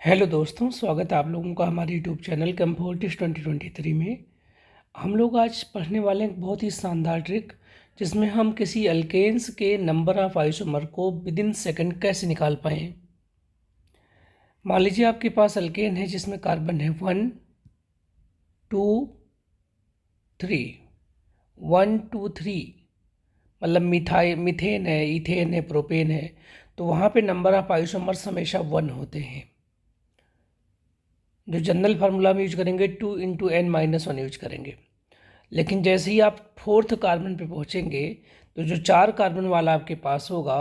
Hello दोस्तों, स्वागत है आप लोगों का हमारे यूट्यूब चैनल कंफर्टिस 2023 में। हम लोग आज पढ़ने वाले हैं एक बहुत ही शानदार ट्रिक, जिसमें हम किसी अल्केन्स के नंबर ऑफ आइसोमर को विद इन सेकेंड कैसे निकाल पाएँ। मान लीजिए आपके पास अल्केन है जिसमें कार्बन है 1 2 3, 1 2 3, मतलब मीथेन है, इथेन है, प्रोपेन है, तो वहाँ पे नंबर ऑफ आइसोमर्स हमेशा 1 होते हैं। जो जनरल फार्मूला में यूज करेंगे 2 × n-1 यूज करेंगे। लेकिन जैसे ही आप 4th कार्बन पे पहुंचेंगे तो जो 4 कार्बन वाला आपके पास होगा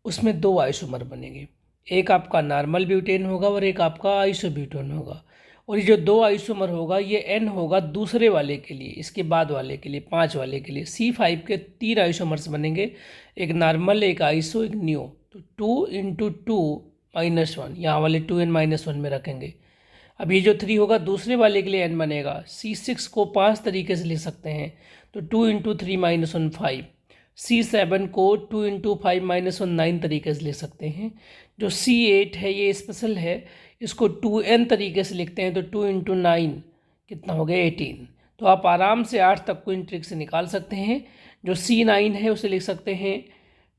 उसमें 2 आइसोमर बनेंगे। एक आपका नॉर्मल ब्यूटेन होगा और एक आपका आइसोब्यूटेन होगा। और ये जो 2 आइसोमर होगा ये n होगा दूसरे वाले के लिए, इसके बाद वाले के लिए, 5 वाले के लिए। C5 के 3 आइसोमर्स बनेंगे, एक नॉर्मल, एक आइसो, एक नियो। तो 2 × 2 - 1, यहाँ वाले 2n-1 में रखेंगे। अब ये जो 3 होगा दूसरे वाले के लिए n बनेगा। C6 को 5 तरीके से लिख सकते हैं, तो 2 × 3 - 1 5। C7 को 2 × 5 - 1 9 तरीके से लिख सकते हैं। जो C8 है ये स्पेशल है, इसको 2n तरीके से लिखते हैं, तो 2 × 9 कितना हो गया 18। तो आप आराम से 8 तक को इन ट्रिक से निकाल सकते हैं। जो C9 है उसे लिख सकते हैं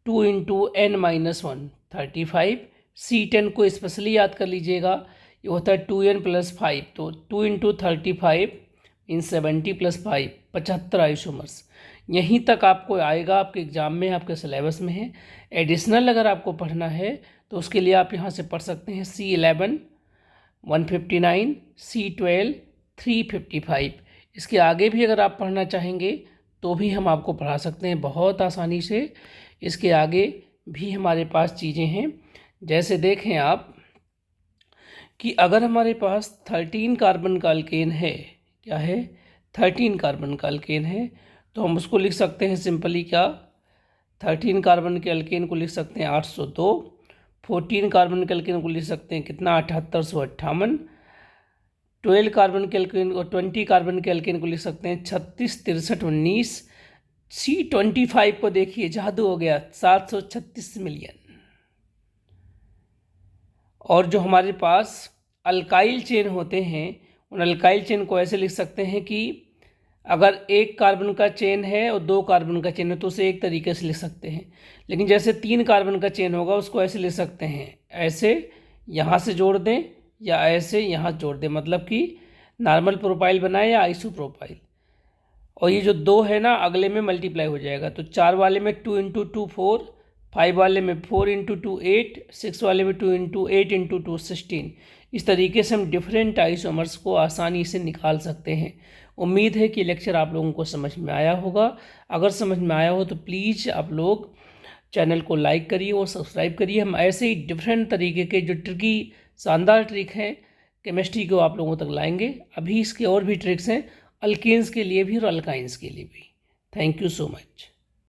2 × n-1 35। C10 को स्पेशली याद कर लीजिएगा, ये होता है 2n + 5, तो 2 × 35 इन 70 + 5 75 आइसोमर्स। यहीं तक आपको आएगा, आपके एग्जाम में, आपके सिलेबस में है। एडिशनल अगर आपको पढ़ना है तो उसके लिए आप यहाँ से पढ़ सकते हैं C11 159, C12 355। इसके आगे भी अगर आप पढ़ना चाहेंगे तो भी हम आपको पढ़ा सकते हैं बहुत आसानी से। इसके आगे भी हमारे पास चीज़ें हैं, जैसे देखें आप कि अगर हमारे पास 13 कार्बन का अल्केन है, क्या है 13 कार्बन का अल्केन है, तो हम उसको लिख सकते हैं सिंपली क्या, 13 कार्बन के अल्केन को लिख सकते हैं 802। 14 कार्बन के अल्केन को लिख सकते हैं कितना 7858। 12 कार्बन के अल्केन और 20 कार्बन के अल्केन को लिख सकते हैं 36 63 19। C25 को देखिए, जादू हो गया, 736 मिलियन। और जो हमारे पास अल्काइल चेन होते हैं, उन अल्काइल चेन को ऐसे लिख सकते हैं कि अगर 1 कार्बन का चेन है और 2 कार्बन का चेन है तो उसे एक तरीके से लिख सकते हैं। लेकिन जैसे 3 कार्बन का चेन होगा उसको ऐसे लिख सकते हैं, ऐसे यहाँ से जोड़ दें या ऐसे यहाँ जोड़ दें, मतलब कि नॉर्मल प्रोपाइल बनाए या आइसो प्रोपाइल। और ये जो 2 है ना, अगले में मल्टीप्लाई हो जाएगा, तो 4 वाले में 2 × 2 4, 5 वाले में 4 × 2 8, 6 वाले में 2 × 8 × 2 16। इस तरीके से हम डिफरेंट आइसोमर्स को आसानी से निकाल सकते हैं। उम्मीद है कि लेक्चर आप लोगों को समझ में आया होगा। अगर समझ में आया हो तो प्लीज़ आप लोग चैनल को लाइक करिए और सब्सक्राइब करिए। हम ऐसे ही डिफरेंट तरीके के जो ट्रिकी शानदार ट्रिक हैं केमिस्ट्री को आप लोगों तक लाएंगे। अभी इसके और भी ट्रिक्स हैं, अल्केन्स के लिए भी और अल्काइंस के लिए भी। Thank you so much.